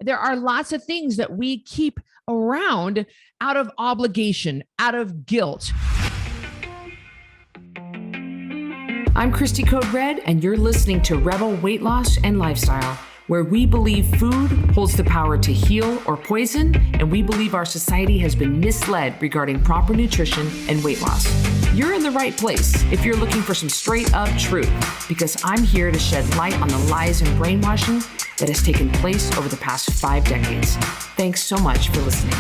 there are lots of things that we keep around out of obligation, out of guilt. I'm Cristy Code Red, and you're listening to Rebel Weight Loss and Lifestyle, where we believe food holds the power to heal or poison, and we believe our society has been misled regarding proper nutrition and weight loss. You're in the right place if you're looking for some straight up truth, because I'm here to shed light on the lies and brainwashing that has taken place over the past 5 decades. Thanks so much for listening.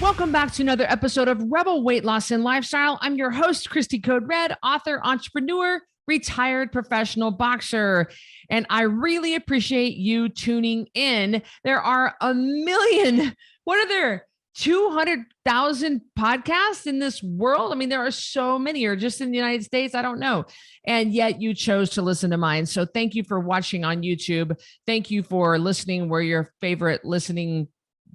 Welcome back to another episode of Rebel Weight Loss and Lifestyle. I'm your host, Cristy Code Red, author, entrepreneur, retired professional boxer. And I really appreciate you tuning in. There are a million, what are there, 200,000 podcasts in this world? I mean, there are so many, or just in the United States, I don't know. And yet you chose to listen to mine. So thank you for watching on YouTube. Thank you for listening where your favorite listening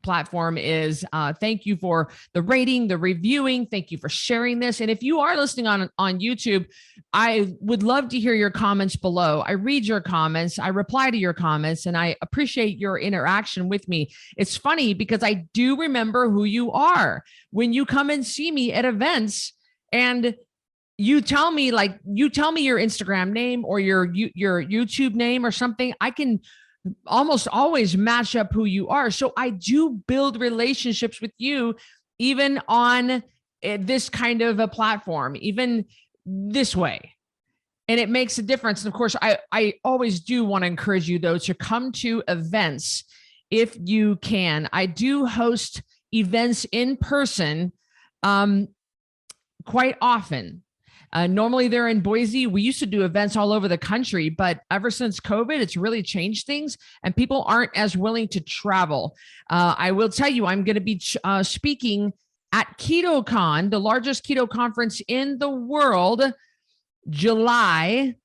platform is. Thank you for the rating, the reviewing. Thank you for sharing this. And if you are listening on YouTube, I would love to hear your comments below. I read your comments, I reply to your comments, and I appreciate your interaction with me. It's funny because I do remember who you are when you come and see me at events and you tell me your Instagram name or your YouTube name or something. I can almost always match up who you are. So I do build relationships with you, even on this kind of a platform, even this way. And it makes a difference. And of course, I always do want to encourage you though, to come to events if you can. I do host events in person quite often. Normally they're in Boise. We used to do events all over the country, but ever since COVID, it's really changed things and people aren't as willing to travel. I will tell you, I'm going to be speaking at KetoCon, the largest keto conference in the world, July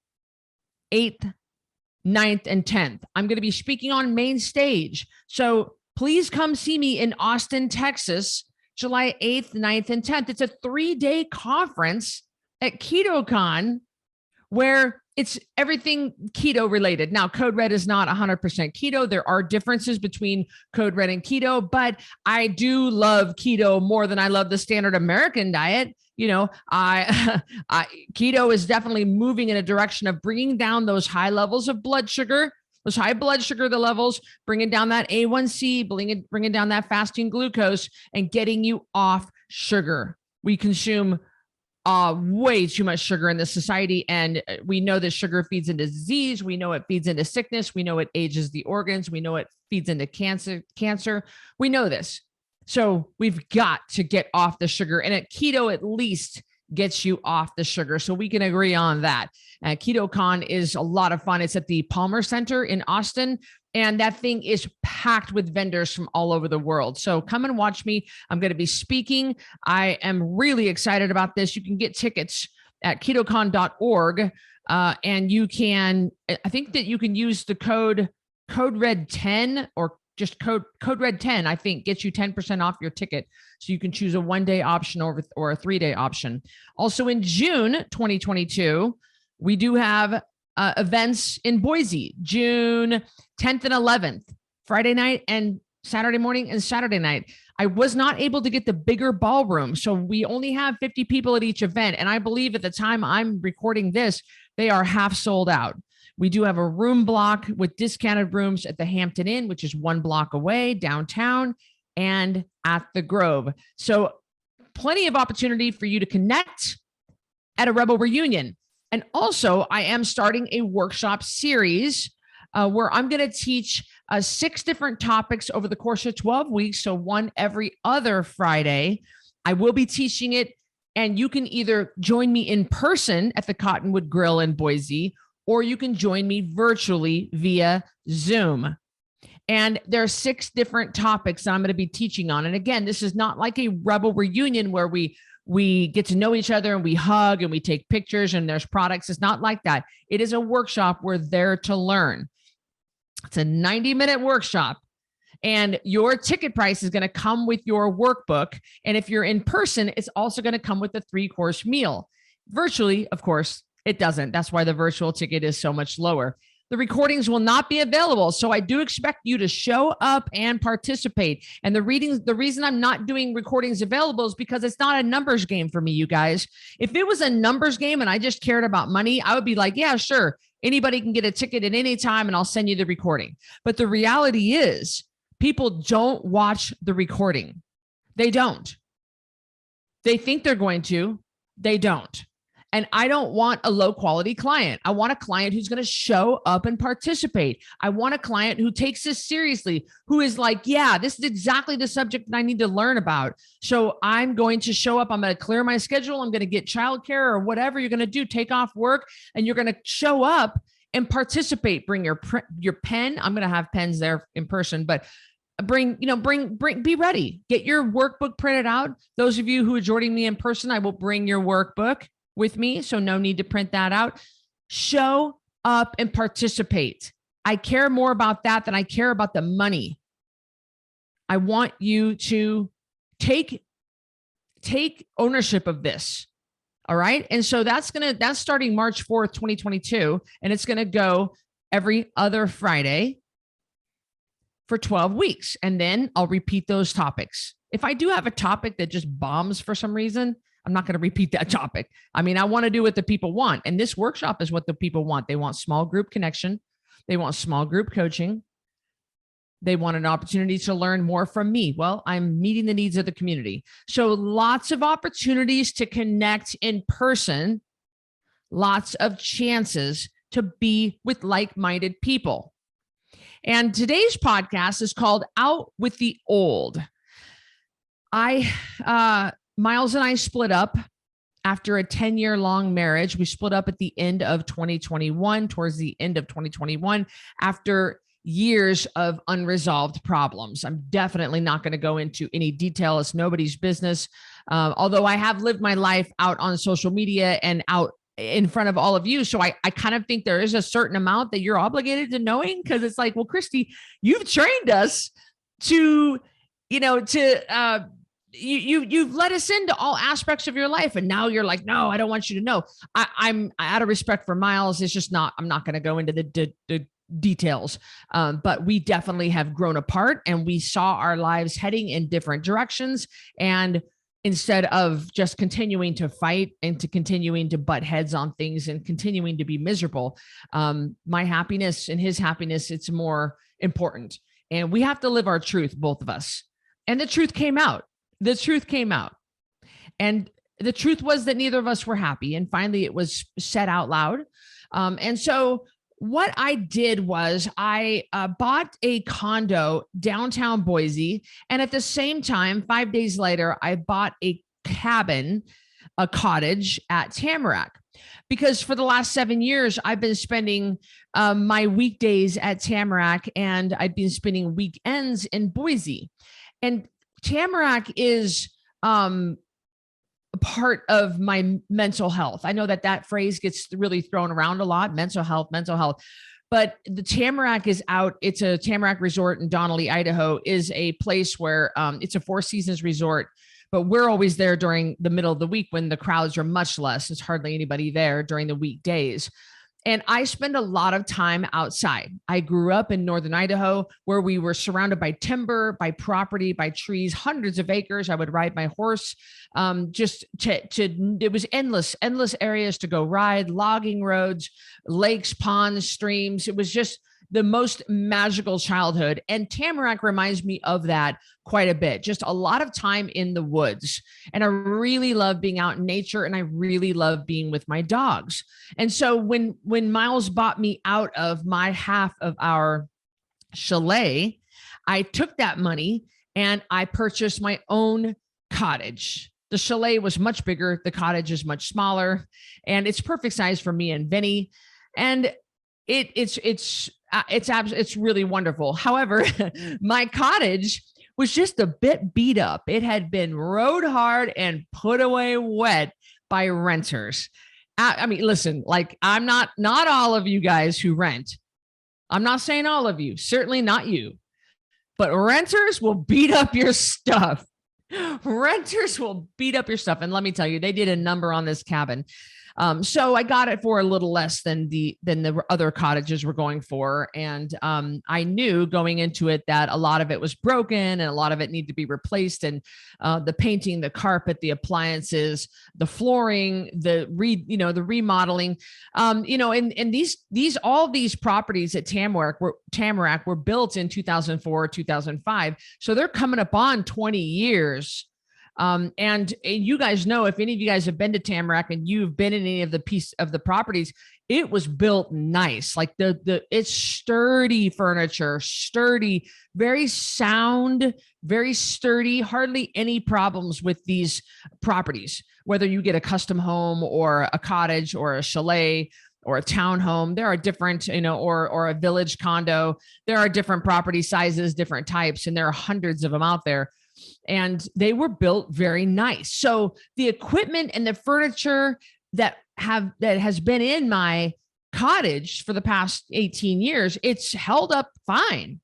8th, 9th, and 10th. I'm going to be speaking on main stage. So please come see me in Austin, Texas, July 8th, 9th, and 10th. It's a 3-day conference at KetoCon, where it's everything keto related. Now, Code Red is not 100% keto. There are differences between Code Red and keto, but I do love keto more than I love the standard American diet. You know, keto is definitely moving in a direction of bringing down those high levels of blood sugar, those high blood sugar levels, bringing down that A1C, bringing down that fasting glucose, and getting you off sugar. We consume way too much sugar in this society. And we know that sugar feeds into disease. We know it feeds into sickness. We know it ages the organs. We know it feeds into cancer. We know this. So we've got to get off the sugar. And at keto, at least gets you off the sugar. So we can agree on that. KetoCon is a lot of fun. It's at the Palmer Center in Austin. And that thing is packed with vendors from all over the world. So come and watch me. I'm going to be speaking. I am really excited about this. You can get tickets at ketocon.org. And you can, I think that you can use the code CODERED10 or just code RED10, I think, gets you 10% off your ticket. So you can choose a 1-day option or a 3-day option. Also in June 2022, we do have events in Boise, June 10th and 11th, Friday night and Saturday morning and Saturday night. I was not able to get the bigger ballroom. So we only have 50 people at each event. And I believe at the time I'm recording this, they are half sold out. We do have a room block with discounted rooms at the Hampton Inn, which is 1 block away downtown, and at the Grove. So plenty of opportunity for you to connect at a Rebel reunion. And also I am starting a workshop series where I'm going to teach 6 different topics over the course of 12 weeks. So one every other Friday. I will be teaching it, and you can either join me in person at the Cottonwood Grill in Boise, or you can join me virtually via Zoom. And there are 6 different topics that I'm going to be teaching on. And again, this is not like a Rebel reunion where we get to know each other and we hug and we take pictures and there's products. It's not like that. It is a workshop. We're there to learn. It's a 90-minute workshop, and your ticket price is going to come with your workbook. And if you're in person, it's also going to come with a 3-course meal. Virtually, of course, It doesn't. That's why the virtual ticket is so much lower. The recordings will not be available. So I do expect you to show up and participate. And the reason I'm not doing recordings available is because it's not a numbers game for me, you guys. If it was a numbers game and I just cared about money, I would be like, yeah, sure. Anybody can get a ticket at any time and I'll send you the recording. But the reality is people don't watch the recording. They don't. They think they're going to, they don't. And I don't want a low quality client. I want a client who's going to show up and participate. I want a client who takes this seriously, who is like, yeah, this is exactly the subject that I need to learn about. So I'm going to show up. I'm going to clear my schedule. I'm going to get childcare or whatever you're going to do, take off work, and you're going to show up and participate. Bring your pen. I'm going to have pens there in person, but be ready. Get your workbook printed out. Those of you who are joining me in person, I will bring your workbook with me. So no need to print that out. Show up and participate. I care more about that than I care about the money. I want you to take ownership of this. All right. And so that's starting March 4th, 2022. And it's going to go every other Friday for 12 weeks. And then I'll repeat those topics. If I do have a topic that just bombs for some reason, I'm not going to repeat that topic. I mean, I want to do what the people want. And this workshop is what the people want. They want small group connection. They want small group coaching. They want an opportunity to learn more from me. Well, I'm meeting the needs of the community. So lots of opportunities to connect in person, lots of chances to be with like-minded people. And today's podcast is called Out with the Old. Miles and I split up after a 10-year long marriage. We split up at the end of 2021, towards the end of 2021, after years of unresolved problems. I'm definitely not going to go into any detail. It's nobody's business. Although I have lived my life out on social media and out in front of all of you. So I kind of think there is a certain amount that you're obligated to knowing, because it's like, well, Cristy, you've trained us to, you've let us into all aspects of your life. And now you're like, no, I don't want you to know. I'm out of respect for Miles. It's just I'm not going to go into the details. But we definitely have grown apart and we saw our lives heading in different directions. And instead of just continuing to fight and to continuing to butt heads on things and continuing to be miserable, my happiness and his happiness, it's more important. And we have to live our truth, both of us. And the truth came out. The truth came out. And the truth was that neither of us were happy. And finally, it was said out loud. And so what I did was I bought a condo downtown Boise. And at the same time, 5 days later, I bought a cottage at Tamarack. Because for the last 7 years, I've been spending my weekdays at Tamarack and I've been spending weekends in Boise. And Tamarack is a part of my mental health. I know that phrase gets really thrown around a lot, mental health, but the Tamarack is out. It's a Tamarack resort in Donnelly, Idaho, is a place where it's a Four Seasons resort, but we're always there during the middle of the week when the crowds are much less. There's hardly anybody there during the weekdays. And I spend a lot of time outside. I grew up in northern Idaho where we were surrounded by timber, by property, by trees, hundreds of acres. I would ride my horse. It was endless areas to go ride, logging roads, lakes, ponds, streams. It was just the most magical childhood. And Tamarack reminds me of that quite a bit. Just a lot of time in the woods. And I really love being out in nature. And I really love being with my dogs. And so when Miles bought me out of my half of our chalet, I took that money and I purchased my own cottage. The chalet was much bigger. The cottage is much smaller, and it's perfect size for me and Vinny. And it's really wonderful. However, my cottage was just a bit beat up. It had been rode hard and put away wet by renters. I mean, listen, like I'm not all of you guys who rent. I'm not saying all of you, certainly not you, but renters will beat up your stuff. Renters will beat up your stuff. And let me tell you, they did a number on this cabin. So I got it for a little less than the other cottages were going for. And I knew going into it that a lot of it was broken and a lot of it needed to be replaced. And the painting, the carpet, the appliances, the flooring, the remodeling, and all these properties at Tamarack were built in 2004, 2005. So they're coming up on 20 years. And you guys know, if any of you guys have been to Tamarack and you've been in any of the piece of the properties, it was built nice. Like it's sturdy furniture, sturdy, very sound, very sturdy, hardly any problems with these properties, whether you get a custom home or a cottage or a chalet or a townhome. There are different, or a village condo. There are different property sizes, different types, and there are hundreds of them out there. And they were built very nice. So the equipment and the furniture that has been in my cottage for the past 18 years, it's held up fine.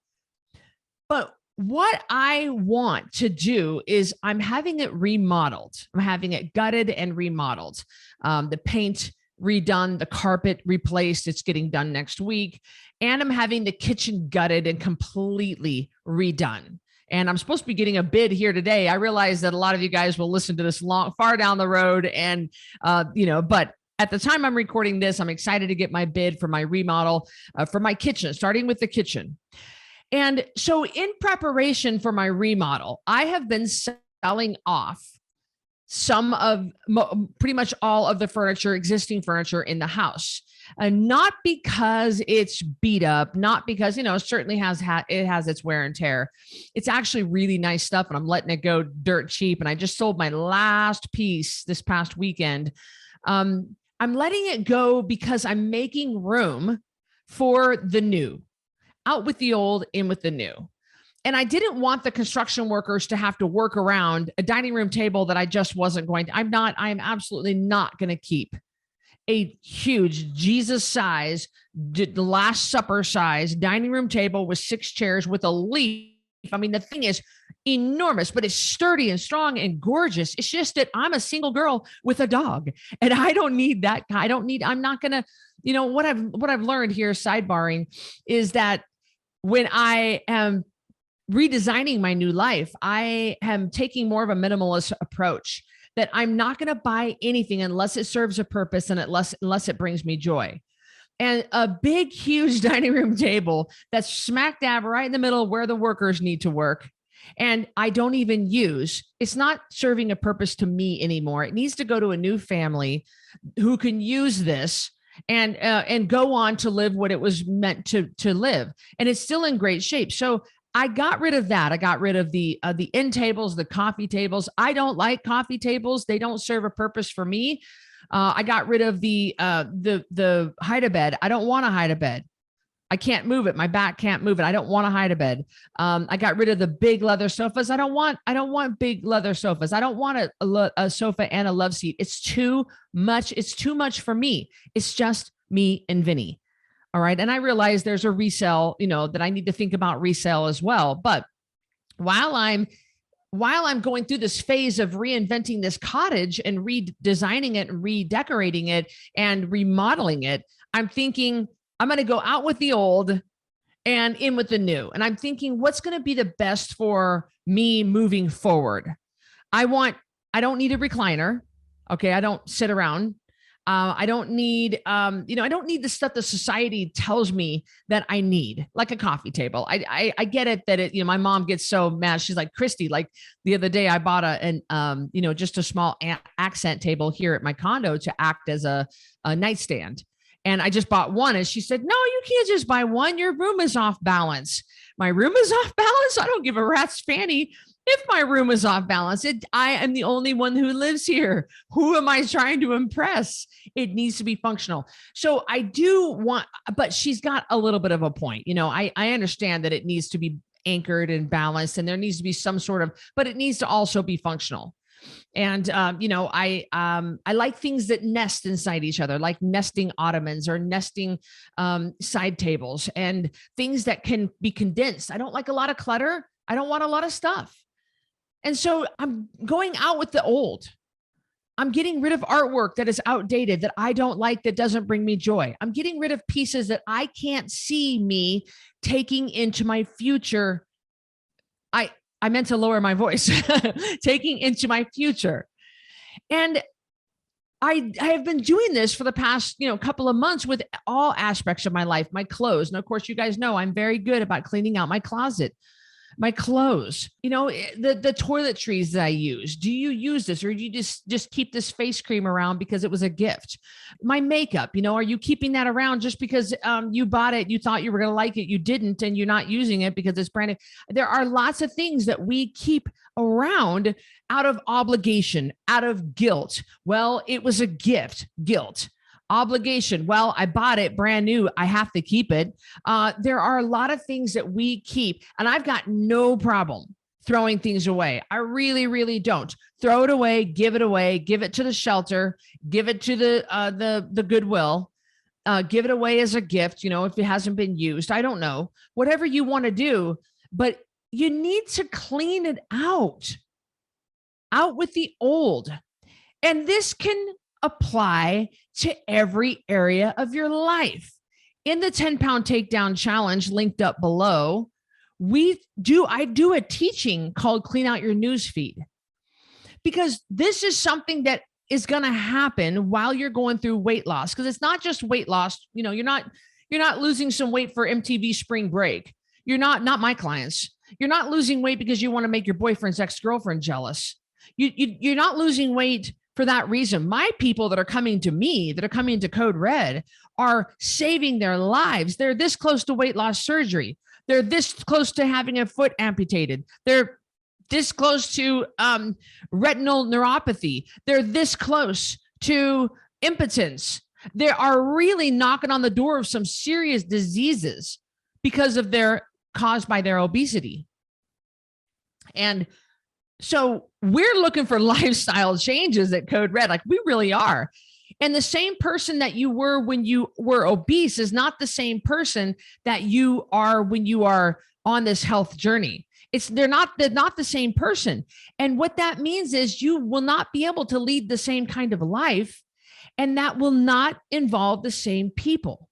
But what I want to do is I'm having it remodeled. I'm having it gutted and remodeled. The paint redone, the carpet replaced. It's getting done next week. And I'm having the kitchen gutted and completely redone. And I'm supposed to be getting a bid here today. I realize that a lot of you guys will listen to this far down the road. And, but at the time I'm recording this, I'm excited to get my bid for my remodel for my kitchen, starting with the kitchen. And so in preparation for my remodel, I have been selling off pretty much all of the existing furniture in the house. Not because it's beat up, not because, it certainly has its wear and tear. It's actually really nice stuff, and I'm letting it go dirt cheap. And I just sold my last piece this past weekend. I'm letting it go because I'm making room for the new. Out with the old, in with the new. And I didn't want the construction workers to have to work around a dining room table that I just wasn't going to. I'm absolutely not going to keep a huge Jesus size, the Last Supper size dining room table with 6 chairs with a leaf. I mean, the thing is enormous, but it's sturdy and strong and gorgeous. It's just that I'm a single girl with a dog, and I don't need that. I'm not going to, what I've learned here, sidebarring, is that when I am redesigning my new life, I am taking more of a minimalist approach, that I'm not going to buy anything unless it serves a purpose and unless it brings me joy. And a big, huge dining room table that's smack dab right in the middle where the workers need to work, and I don't even use, it's not serving a purpose to me anymore. It needs to go to a new family who can use this and go on to live what it was meant to live. And it's still in great shape. So I got rid of that. I got rid of the end tables, the coffee tables. I don't like coffee tables. They don't serve a purpose for me. I got rid of the hide-a-bed. I don't want to hide a bed. I can't move it. My back can't move it. I don't want to hide a bed. I got rid of the big leather sofas. I don't want big leather sofas. I don't want a sofa and a love seat. It's too much. It's too much for me. It's just me and Vinny. All right. And I realize there's a resale, that I need to think about resale as well. But while I'm going through this phase of reinventing this cottage and redesigning it and redecorating it and remodeling it, I'm thinking I'm going to go out with the old and in with the new. And I'm thinking, what's going to be the best for me moving forward? I don't need a recliner. Okay. I don't sit around. I don't need, I don't need the stuff that society tells me that I need, like a coffee table. I get it that my mom gets so mad. She's like, Cristy, like the other day I bought just a small accent table here at my condo to act as a nightstand. And I just bought one. And she said, no, you can't just buy one. Your room is off balance. My room is off balance. I don't give a rat's fanny if my room is off balance. I am the only one who lives here. Who am I trying to impress? It needs to be functional. So I do want, but she's got a little bit of a point. I understand that it needs to be anchored and balanced, and there needs to be some sort of, but it needs to also be functional. And, I like things that nest inside each other, like nesting ottomans or nesting side tables and things that can be condensed. I don't like a lot of clutter. I don't want a lot of stuff. And so I'm going out with the old. I'm getting rid of artwork that is outdated, that I don't like, that doesn't bring me joy. I'm getting rid of pieces that I can't see me taking into my future. I meant to lower my voice, taking into my future. And I have been doing this for the past, couple of months with all aspects of my life, my clothes. And of course, you guys know I'm very good about cleaning out my closet, my clothes, the toiletries that I use. Do you use this, or do you just keep this face cream around because it was a gift? My makeup, are you keeping that around just because you bought it, you thought you were going to like it, you didn't, and you're not using it because it's brand new? There are lots of things that we keep around out of obligation, out of guilt. Well, it was a gift, guilt. Obligation. Well, I bought it brand new, I have to keep it. There are a lot of things that we keep, and I've got no problem throwing things away. I really, really don't. Throw it away, give it to the shelter, give it to the Goodwill, give it away as a gift, if it hasn't been used. I don't know. Whatever you want to do, but you need to clean it out with the old. And this can apply to every area of your life. In the 10-pound takedown challenge linked up below, I do a teaching called Clean Out Your Newsfeed, because this is something that is going to happen while you're going through weight loss. Because it's not just weight loss. You're not losing some weight for MTV spring break. You're not my clients. You're not losing weight because you want to make your boyfriend's ex-girlfriend jealous. You're not losing weight for that reason. My people that are coming to me, that are coming to Code Red, are saving their lives. They're this close to weight loss surgery. They're this close to having a foot amputated. They're this close to retinal neuropathy. They're this close to impotence. They are really knocking on the door of some serious diseases because of caused by their obesity. And so we're looking for lifestyle changes at Code Red. Like, we really are. And the same person that you were when you were obese is not the same person that you are when you are on this health journey. They're not the same person. And what that means is you will not be able to lead the same kind of life, and that will not involve the same people.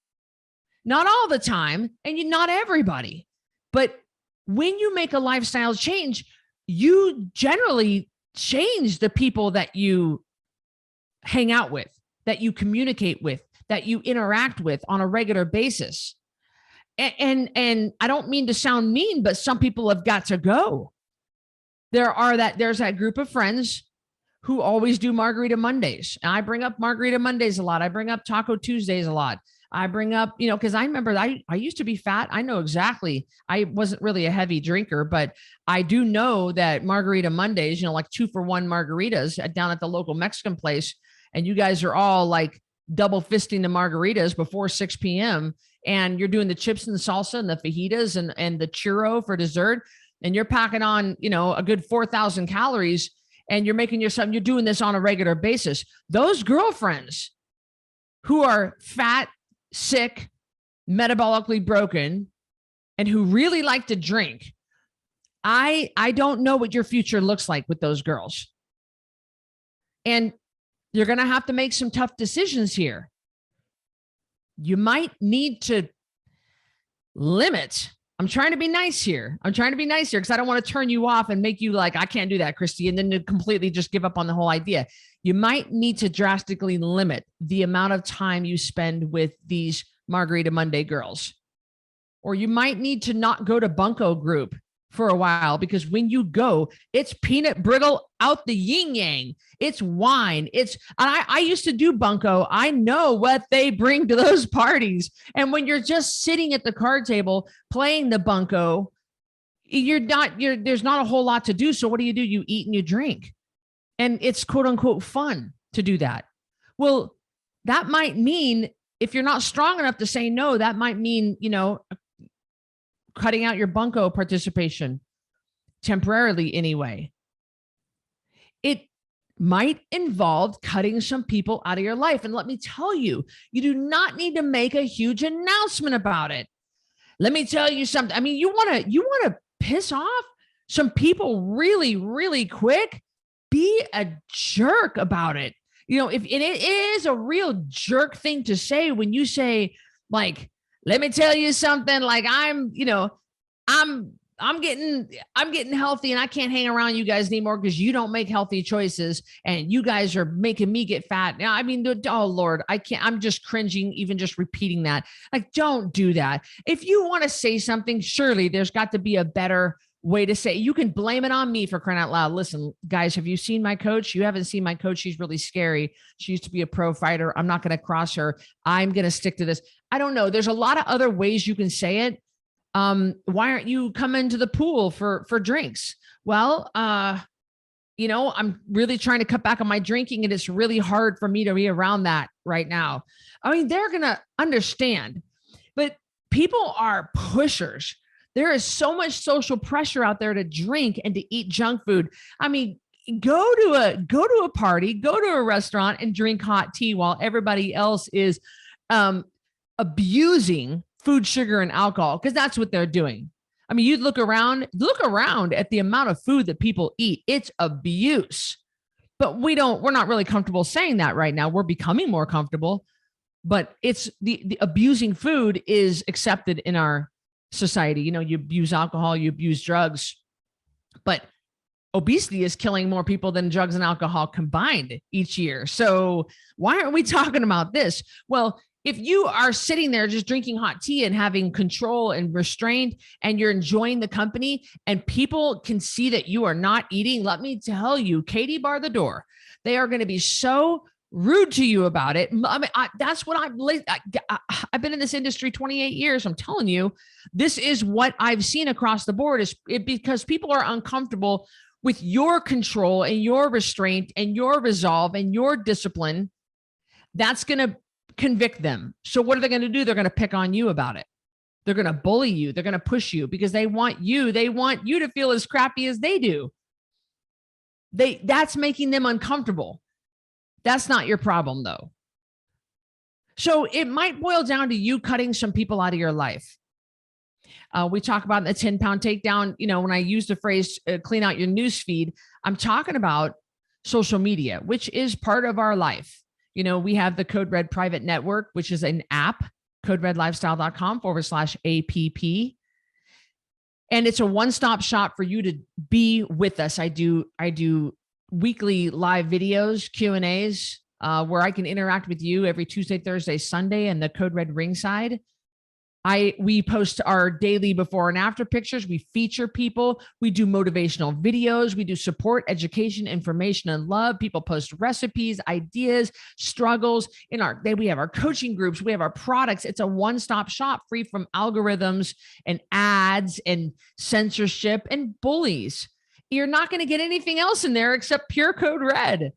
Not all the time, and not everybody. But when you make a lifestyle change, you generally change the people that you hang out with, that you communicate with, that you interact with on a regular basis. And I don't mean to sound mean, but some people have got to go. There's that group of friends who always do Margarita Mondays. And I bring up Margarita Mondays a lot. I bring up Taco Tuesdays a lot. I bring up, because I remember I used to be fat. I know exactly. I wasn't really a heavy drinker, but I do know that Margarita Mondays, like 2-for-1 margaritas down at the local Mexican place. And you guys are all like double fisting the margaritas before 6 p.m. And you're doing the chips and the salsa and the fajitas and the churro for dessert. And you're packing on, a good 4,000 calories, and you're you're doing this on a regular basis. Those girlfriends who are fat, sick, metabolically broken, and who really like to drink, I don't know what your future looks like with those girls. And you're going to have to make some tough decisions here. You might need to limit. I'm trying to be nice here because I don't want to turn you off and make you like, I can't do that, Cristy, and then to completely just give up on the whole idea. You might need to drastically limit the amount of time you spend with these Margarita Monday girls. Or you might need to not go to Bunko group for a while, because when you go, it's peanut brittle out the yin yang. It's wine. I used to do Bunko. I know what they bring to those parties. And when you're just sitting at the card table playing the Bunko, there's not a whole lot to do. So what do? You eat and you drink. And it's quote unquote fun to do that. Well, that might mean, if you're not strong enough to say no, that might mean, cutting out your Bunko participation temporarily anyway. It might involve cutting some people out of your life. And let me tell you, you do not need to make a huge announcement about it. Let me tell you something. I mean, you want to piss off some people really, really quick? Be a jerk about it. if and it is a real jerk thing to say when you say, like, let me tell you something, like I'm getting healthy and I can't hang around you guys anymore because you don't make healthy choices and you guys are making me get fat. Now, I mean, oh Lord, I can't, I'm just cringing even just repeating that. Like, don't do that. If you want to say something, surely there's got to be a better way to say it. You can blame it on me for crying out loud. Listen, guys, have you seen my coach? You haven't seen my coach. She's really scary. She used to be a pro fighter. I'm not going to cross her. I'm going to stick to this. I don't know. There's a lot of other ways you can say it. Why aren't you coming to the pool for drinks? Well, I'm really trying to cut back on my drinking and it's really hard for me to be around that right now. I mean, they're going to understand, but people are pushers. There is so much social pressure out there to drink and to eat junk food. I mean, go to a party, go to a restaurant and drink hot tea while everybody else is, abusing food, sugar, and alcohol, because that's what they're doing. I mean, you look around at the amount of food that people eat. It's abuse. But we're not really comfortable saying that right now. We're becoming more comfortable, but it's the abusing food is accepted in our society. You abuse alcohol, you abuse drugs, but obesity is killing more people than drugs and alcohol combined each year. So why aren't we talking about this? Well, if you are sitting there just drinking hot tea and having control and restraint and you're enjoying the company and people can see that you are not eating, let me tell you, Katie bar the door. They are going to be so rude to you about it. I mean, that's what I've been in this industry 28 years. I'm telling you, this is what I've seen across the board because people are uncomfortable with your control and your restraint and your resolve and your discipline. That's going to convict them. So what are they going to do? They're going to pick on you about it. They're going to bully you. They're going to push you because they want you to feel as crappy as they do. That's making them uncomfortable. That's not your problem though. So it might boil down to you cutting some people out of your life. We talk about the 10-pound takedown. When I use the phrase clean out your news feed, I'm talking about social media, which is part of our life. We have the Code Red private network, which is an app, coderedlifestyle.com/app. And it's a one-stop shop for you to be with us. I do weekly live videos, Q&As, where I can interact with you every Tuesday, Thursday, Sunday, and the Code Red Ringside. We post our daily before and after pictures. We feature people. We do motivational videos. We do support, education, information, and love. People post recipes, ideas, struggles. We have our coaching groups. We have our products. It's a one-stop shop free from algorithms and ads and censorship and bullies. You're not going to get anything else in there except pure Code Red.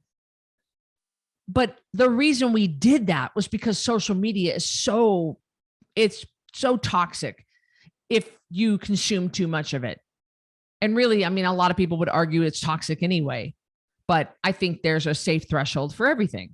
But the reason we did that was because social media is so toxic if you consume too much of it. And really, I mean, a lot of people would argue it's toxic anyway, but I think there's a safe threshold for everything.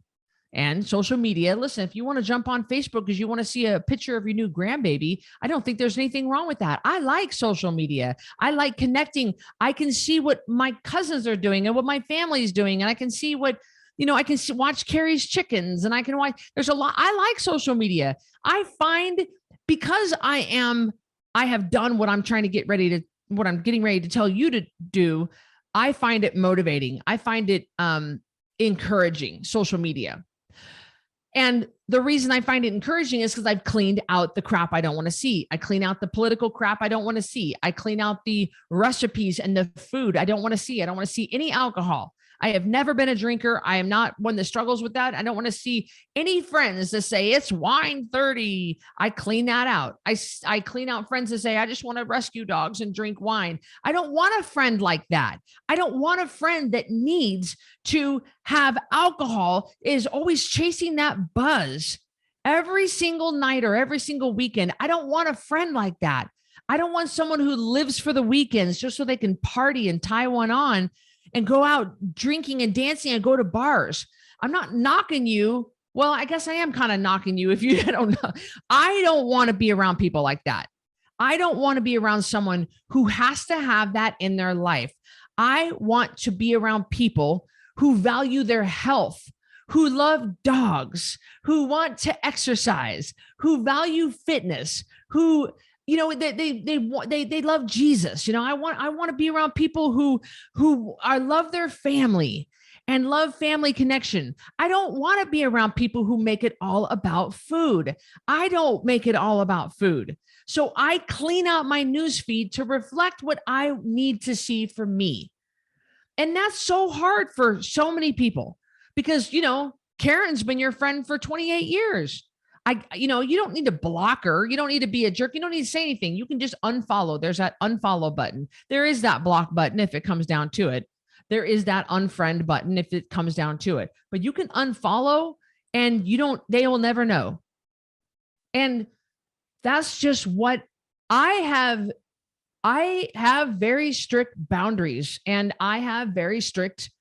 And social media, listen, if you want to jump on Facebook because you want to see a picture of your new grandbaby, I don't think there's anything wrong with that. I like social media. I like connecting. I can see what my cousins are doing and what my family is doing. And I can see watch Carrie's chickens and I can watch, there's a lot. I like social media. I find because I have done what I'm getting ready to tell you to do, I find it motivating. I find it encouraging, social media. And the reason I find it encouraging is because I've cleaned out the crap I don't want to see. I clean out the political crap I don't want to see. I clean out the recipes and the food I don't want to see. I don't want to see any alcohol. I have never been a drinker. I am not one that struggles with that. I don't want to see any friends that say it's wine 30. I clean that out. I clean out friends that say, I just want to rescue dogs and drink wine. I don't want a friend like that. I don't want a friend that needs to have alcohol, is always chasing that buzz every single night or every single weekend. I don't want a friend like that. I don't want someone who lives for the weekends just so they can party and tie one on and go out drinking and dancing and go to bars. I'm not knocking you. Well, I guess I am kind of knocking you if you don't know. I don't want to be around people like that. I don't want to be around someone who has to have that in their life. I want to be around people who value their health, who love dogs, who want to exercise, who value fitness, who, you know, they love Jesus. You know, I want to be around people who love their family and love family connection. I don't want to be around people who make it all about food. I don't make it all about food. So I clean out my newsfeed to reflect what I need to see for me. And that's so hard for so many people because, you know, Karen's been your friend for 28 years. You don't need to block her. You don't need to be a jerk. You don't need to say anything. You can just unfollow. There's that unfollow button. There is that block button if it comes down to it. There is that unfriend button if it comes down to it. But you can unfollow and they will never know. And that's just what I have. I have very strict boundaries and I have very strict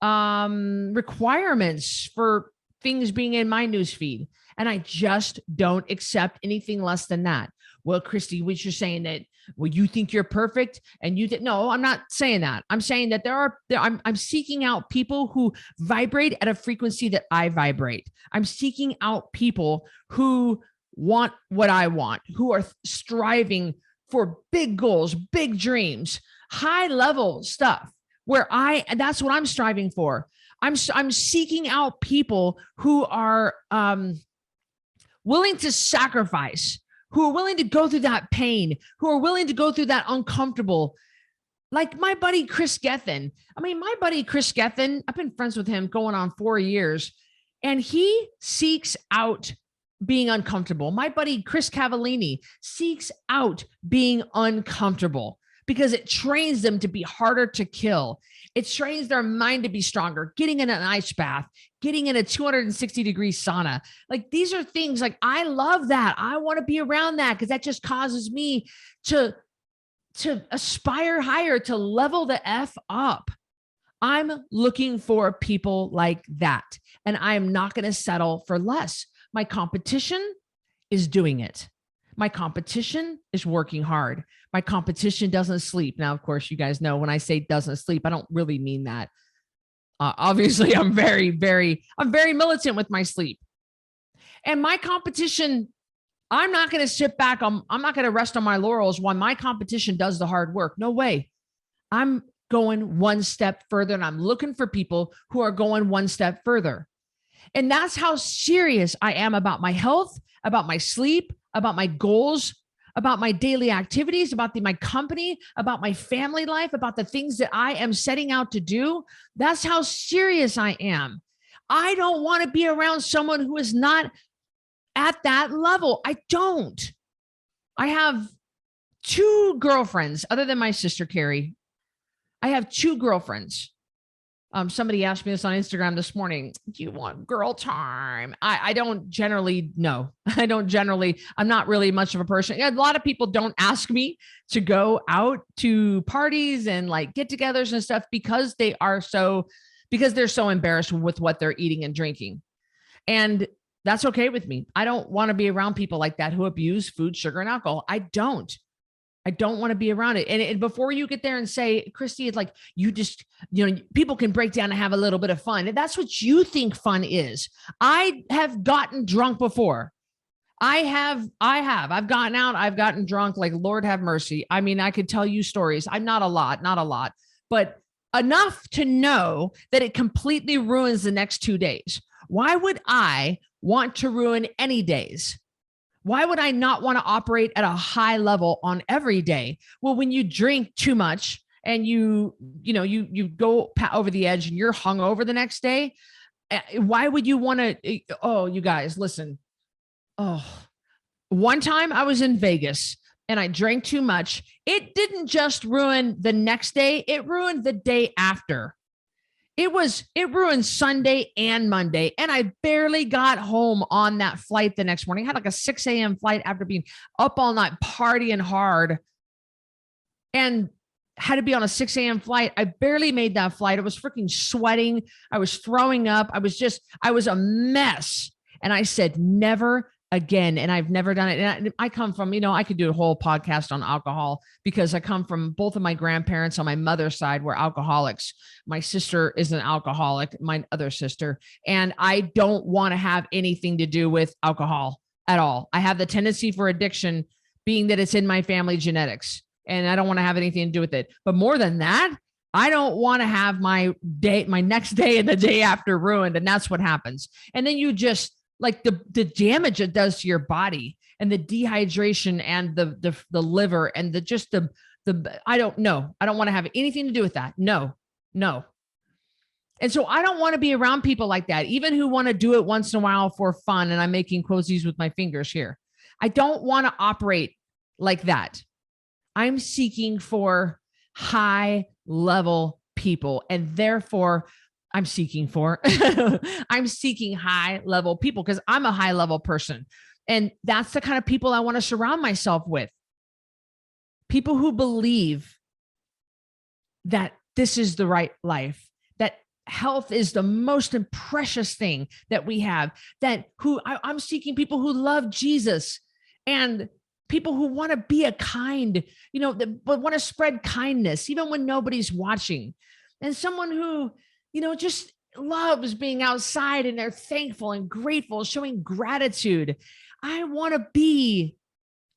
requirements for things being in my newsfeed. And I just don't accept anything less than that. Well, Cristy, what you're saying that, well, you think you're perfect and no, I'm not saying that. I'm saying that I'm seeking out people who vibrate at a frequency that I vibrate. I'm seeking out people who want what I want, who are striving for big goals, big dreams, high level stuff that's what I'm striving for. I'm seeking out people who are willing to sacrifice, who are willing to go through that pain, who are willing to go through that uncomfortable. Like my buddy, Chris Gethin. I've been friends with him going on 4 years, and he seeks out being uncomfortable. My buddy, Chris Cavallini, seeks out being uncomfortable because it trains them to be harder to kill. It trains their mind to be stronger, getting in an ice bath, getting in a 260-degree sauna. Like these are things like, I love that. I want to be around that because that just causes me to aspire higher, to level the F up. I'm looking for people like that. And I'm not going to settle for less. My competition is doing it. My competition is working hard. My competition doesn't sleep. Now, of course, you guys know when I say doesn't sleep, I don't really mean that. Obviously, I'm very militant with my sleep. And my competition, I'm not going to sit back. I'm not going to rest on my laurels while my competition does the hard work. No way. I'm going one step further, and I'm looking for people who are going one step further. And that's how serious I am about my health, about my sleep, about my goals, about my daily activities, about my company, about my family life, about the things that I am setting out to do. That's how serious I am. I don't want to be around someone who is not at that level. I don't. I have 2 girlfriends other than my sister, Carrie. I have 2 girlfriends. Somebody asked me this on Instagram this morning. Do you want girl time? I don't generally know. I'm not really much of a person. A lot of people don't ask me to go out to parties and like get-togethers and stuff because they're so embarrassed with what they're eating and drinking. And that's okay with me. I don't want to be around people like that who abuse food, sugar, and alcohol. I don't want to be around it. And before you get there and say, Cristy, it's like, people can break down and have a little bit of fun. And that's what you think fun is. I have gotten drunk before. I've gotten out, I've gotten drunk, like Lord have mercy. I mean, I could tell you stories. I'm not a lot, but enough to know that it completely ruins the next 2 days. Why would I want to ruin any days? Why would I not want to operate at a high level on every day? Well, when you drink too much and you go over the edge and you're hungover the next day, why would you want to? Oh, you guys, listen. Oh, one time I was in Vegas and I drank too much. It didn't just ruin the next day. It ruined the day after. It ruined Sunday and Monday. And I barely got home on that flight the next morning. I had like a 6 a.m. flight after being up all night partying hard and had to be on a 6 a.m. flight. I barely made that flight. I was freaking sweating. I was throwing up. I was a mess. And I said, never again, and I've never done it. And I come from, I could do a whole podcast on alcohol because I come from both of my grandparents on my mother's side were alcoholics. My sister is an alcoholic, my other sister, and I don't want to have anything to do with alcohol at all. I have the tendency for addiction being that it's in my family genetics, and I don't want to have anything to do with it. But more than that, I don't want to have my next day and the day after ruined. And that's what happens. And then you just like the damage it does to your body and the dehydration and the liver and the I don't know. I don't want to have anything to do with that. No. And so I don't want to be around people like that, even who want to do it once in a while for fun. And I'm making quotes with my fingers here. I don't want to operate like that. I'm seeking for high level people, and therefore I'm seeking high level people because I'm a high level person. And that's the kind of people I want to surround myself with. People who believe that this is the right life, that health is the most precious thing that we have, I'm seeking people who love Jesus and people who want to be a kind, but want to spread kindness, even when nobody's watching. And someone who, just loves being outside and they're thankful and grateful, showing gratitude. I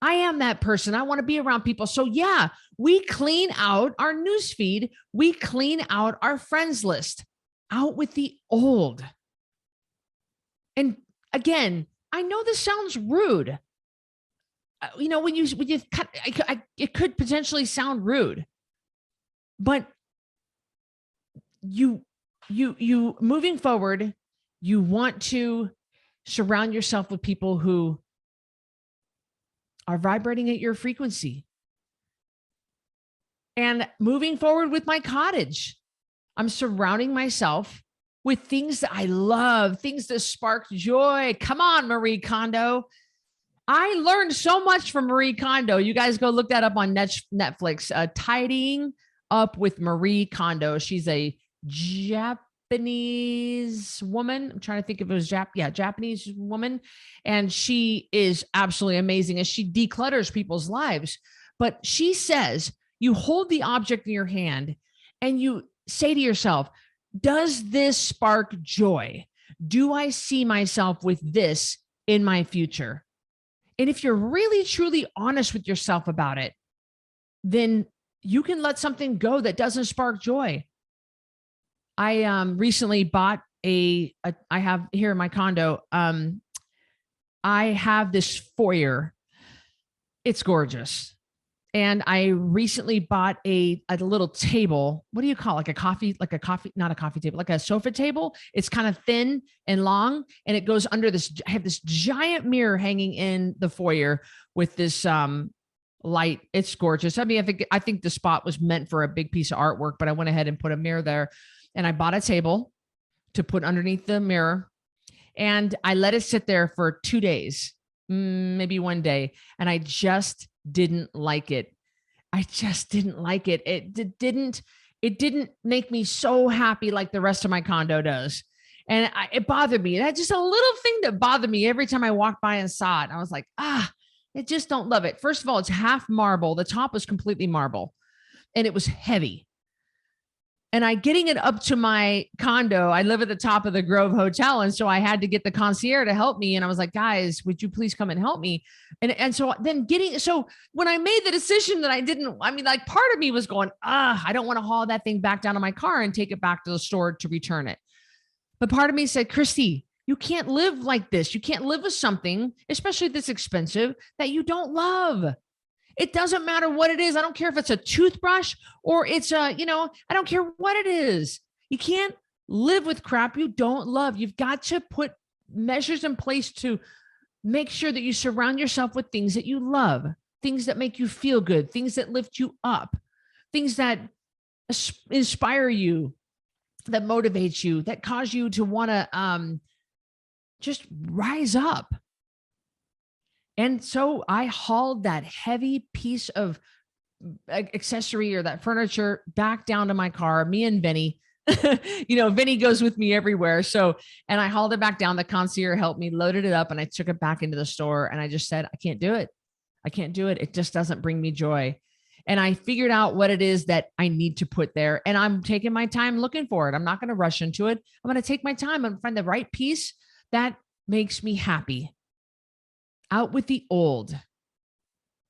am that person. I want to be around people. So yeah, we clean out our newsfeed. We clean out our friends list, out with the old. And again, I know this sounds rude. When you cut, it could potentially sound rude, but you moving forward, you want to surround yourself with people who are vibrating at your frequency. And moving forward with my cottage, I'm surrounding myself with things that I love, things that spark joy. Come on, Marie Kondo. I learned so much from Marie Kondo. You guys go look that up on Netflix. Tidying Up with Marie Kondo. She's a Japanese woman. I'm trying to think if it was Japanese woman. And she is absolutely amazing as she declutters people's lives. But she says, you hold the object in your hand and you say to yourself, does this spark joy? Do I see myself with this in my future? And if you're really, truly honest with yourself about it, then you can let something go that doesn't spark joy. I recently bought I have here in my condo, I have this foyer. It's gorgeous. And I recently bought a little table. What do you call it? Not a coffee table, like a sofa table. It's kind of thin and long, and it goes under this. I have this giant mirror hanging in the foyer with this light. It's gorgeous. I mean, I think the spot was meant for a big piece of artwork, but I went ahead and put a mirror there, and I bought a table to put underneath the mirror, and I let it sit there for 2 days, maybe 1 day, and I just didn't like it. I just didn't like it. It didn't make me so happy like the rest of my condo does. And it bothered me. That's just a little thing that bothered me every time I walked by and saw it. I was like, I just don't love it. First of all, it's half marble. The top was completely marble and it was heavy. And getting it up to my condo, I live at the top of the Grove Hotel. And so I had to get the concierge to help me. And I was like, guys, would you please come and help me? And so then when I made the decision that part of me was going, I don't want to haul that thing back down to my car and take it back to the store to return it. But part of me said, Cristy, you can't live like this. You can't live with something, especially this expensive, that you don't love. It doesn't matter what it is. I don't care if it's a toothbrush or it's I don't care what it is. You can't live with crap you don't love. You've got to put measures in place to make sure that you surround yourself with things that you love, things that make you feel good, things that lift you up, things that inspire you, that motivate you, that cause you to want to just rise up. And so I hauled that heavy piece of accessory or that furniture back down to my car, me and Benny, Vinny goes with me everywhere. So, and I hauled it back down. The concierge helped me, loaded it up, and I took it back into the store. And I just said, I can't do it. I can't do it. It just doesn't bring me joy. And I figured out what it is that I need to put there. And I'm taking my time looking for it. I'm not going to rush into it. I'm going to take my time and find the right piece that makes me happy. Out with the old.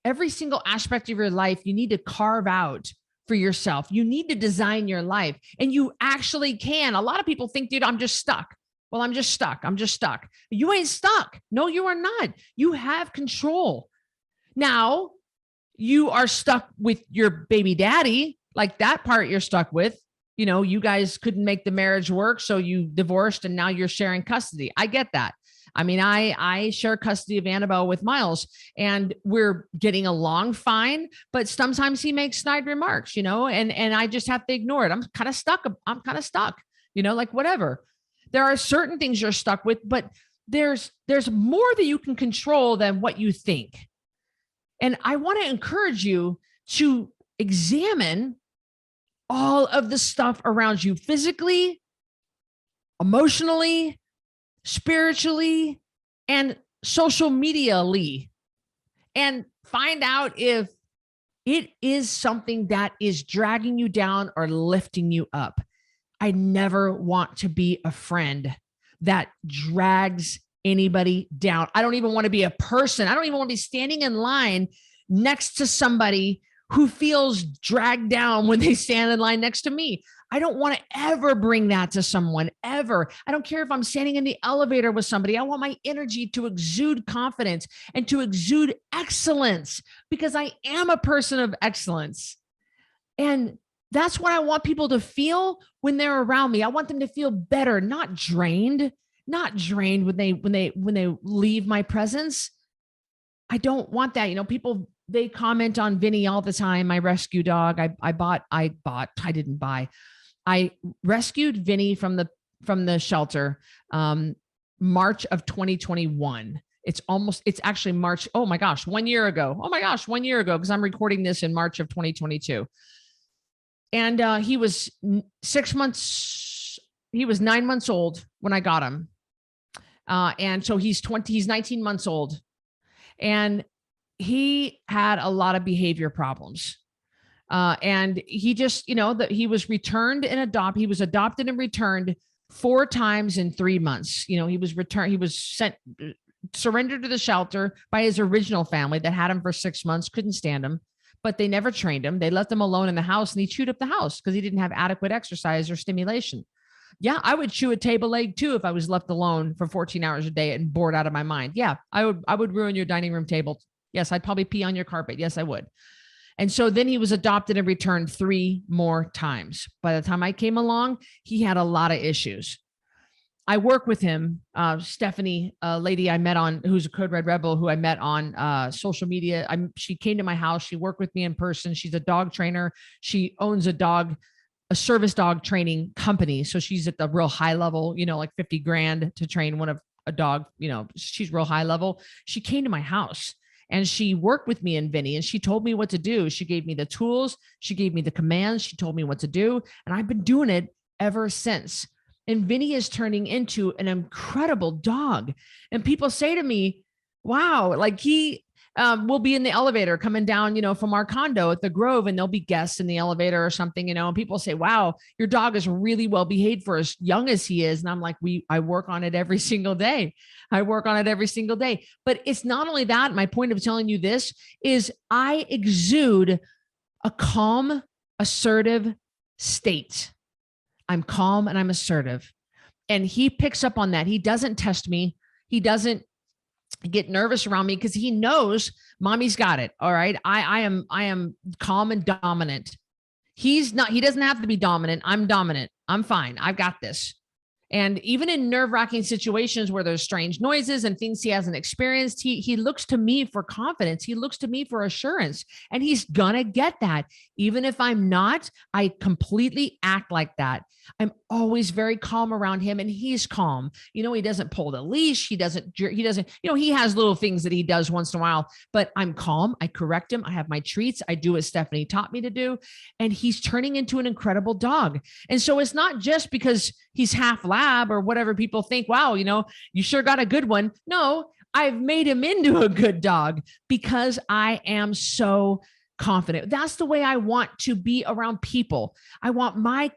Every single aspect of your life, you need to carve out for yourself. You need to design your life, and you actually can. A lot of people think, dude, I'm just stuck. Well, I'm just stuck. I'm just stuck. You ain't stuck. No, you are not. You have control. Now, you are stuck with your baby daddy, like that part you're stuck with. You guys couldn't make the marriage work, so you divorced and now you're sharing custody. I get that. I mean, I share custody of Annabelle with Miles, and we're getting along fine, but sometimes he makes snide remarks, and I just have to ignore it. I'm kind of stuck. Like whatever. There are certain things you're stuck with, but there's more that you can control than what you think. And I want to encourage you to examine all of the stuff around you, physically, emotionally, spiritually, and social media-ly, and find out if it is something that is dragging you down or lifting you up. I never want to be a friend that drags anybody down. I don't even want to be a person. I don't even want to be standing in line next to somebody who feels dragged down when they stand in line next to me. I don't want to ever bring that to someone, ever. I don't care if I'm standing in the elevator with somebody. I want my energy to exude confidence and to exude excellence, because I am a person of excellence. And that's what I want people to feel when they're around me. I want them to feel better, not drained when they leave my presence. I don't want that. People, they comment on Vinny all the time, my rescue dog. I didn't buy. I rescued Vinny from the shelter, March of 2021. It's actually March. Oh my gosh, 1 year ago. Because I'm recording this in March of 2022. And he was 6 months. He was 9 months old when I got him. And so he's 19 months old, and he had a lot of behavior problems. And he just, he was returned and adopted. He was adopted and returned 4 times in 3 months. He was surrendered to the shelter by his original family that had him for 6 months, couldn't stand him, but they never trained him. They left him alone in the house, and he chewed up the house because he didn't have adequate exercise or stimulation. Yeah, I would chew a table leg too if I was left alone for 14 hours a day and bored out of my mind. Yeah, I would ruin your dining room table. Yes, I'd probably pee on your carpet. Yes, I would. And so then he was adopted and returned 3 more times. By the time I came along, he had a lot of issues. I work with him, Stephanie, a lady I met who's a Code Red Rebel, who I met on social media. She came to my house. She worked with me in person. She's a dog trainer. She owns a service dog training company. So she's at the real high level, like 50 grand to train a dog, she's real high level. She came to my house and she worked with me and Vinny, and she told me what to do. She gave me the tools. She gave me the commands. She told me what to do. And I've been doing it ever since. And Vinny is turning into an incredible dog. And people say to me, wow, like he will be in the elevator coming down, from our condo at the Grove, and there'll be guests in the elevator or something, and people say, wow, your dog is really well behaved for as young as he is. And I'm like, I work on it every single day. But it's not only that. My point of telling you this is I exude a calm, assertive state. I'm calm and I'm assertive. And he picks up on that. He doesn't test me. He doesn't get nervous around me because he knows mommy's got it. All right. I am calm and dominant. He doesn't have to be dominant. I'm dominant. I'm fine. I've got this. And even in nerve-wracking situations where there's strange noises and things he hasn't experienced, he looks to me for confidence. He looks to me for assurance, and he's gonna get that. Even if I'm not, I completely act like that. I'm always very calm around him, and he's calm. He doesn't pull the leash. He doesn't, he has little things that he does once in a while, but I'm calm. I correct him. I have my treats. I do what Stephanie taught me to do. And he's turning into an incredible dog. And so it's not just because he's half lab or whatever people think, wow, you sure got a good one. No, I've made him into a good dog because I am so confident. That's the way I want to be around people. I want my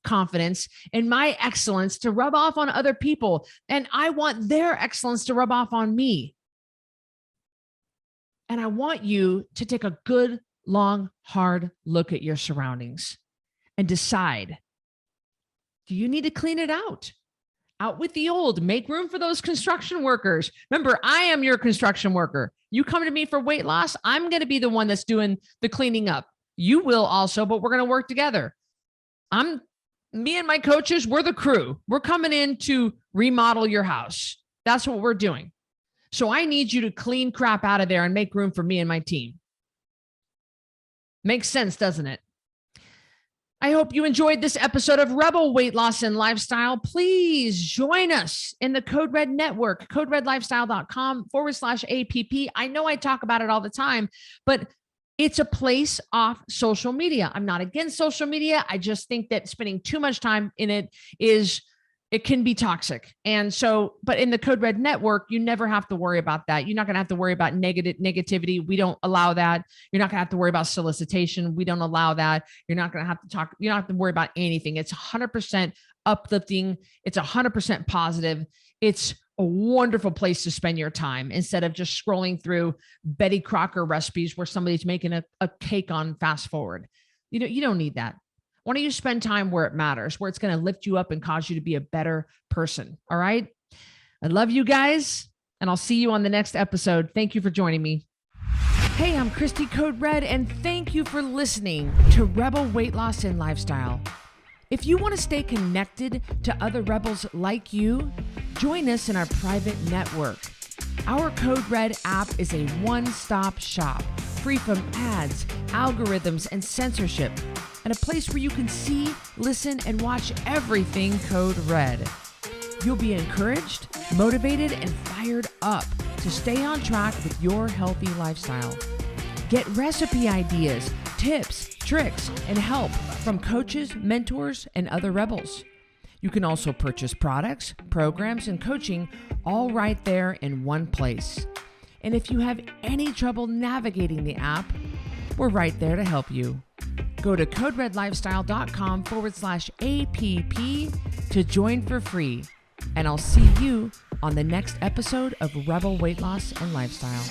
confidence and my excellence to rub off on other people. And I want their excellence to rub off on me. And I want you to take a good, long, hard look at your surroundings and decide, do you need to clean it out? Out with the old, make room for those construction workers. Remember, I am your construction worker. You come to me for weight loss, I'm going to be the one that's doing the cleaning up. You will also, but we're going to work together. Me and my coaches, we're the crew. We're coming in to remodel your house. That's what we're doing. So I need you to clean crap out of there and make room for me and my team. Makes sense, doesn't it? I hope you enjoyed this episode of Rebel Weight Loss and Lifestyle. Please join us in the Code Red Network, coderedlifestyle.com/APP. I know I talk about it all the time, but it's a place off social media. I'm not against social media. I just think that spending too much time in it can be toxic. And so, but in the Code Red Network, you never have to worry about that. You're not going to have to worry about negativity. We don't allow that. You're not going to have to worry about solicitation. We don't allow that. You're not going to have to talk. You don't have to worry about anything. It's 100% uplifting. It's 100% positive. It's a wonderful place to spend your time instead of just scrolling through Betty Crocker recipes where somebody's making a cake on fast forward. You don't need that. Why don't you spend time where it matters, where it's going to lift you up and cause you to be a better person? All right. I love you guys, and I'll see you on the next episode. Thank you for joining me. Hey, I'm Cristy Code Red, and thank you for listening to Rebel Weight Loss and Lifestyle. If you want to stay connected to other rebels like you, join us in our private network. Our Code Red app is a one-stop shop, free from ads, algorithms, and censorship, and a place where you can see, listen, and watch everything Code Red. You'll be encouraged, motivated, and fired up to stay on track with your healthy lifestyle. Get recipe ideas, tips, tricks, and help from coaches, mentors, and other rebels. You can also purchase products, programs, and coaching all right there in one place. And if you have any trouble navigating the app, we're right there to help you. Go to coderedlifestyle.com/APP to join for free. And I'll see you on the next episode of Rebel Weight Loss and Lifestyle.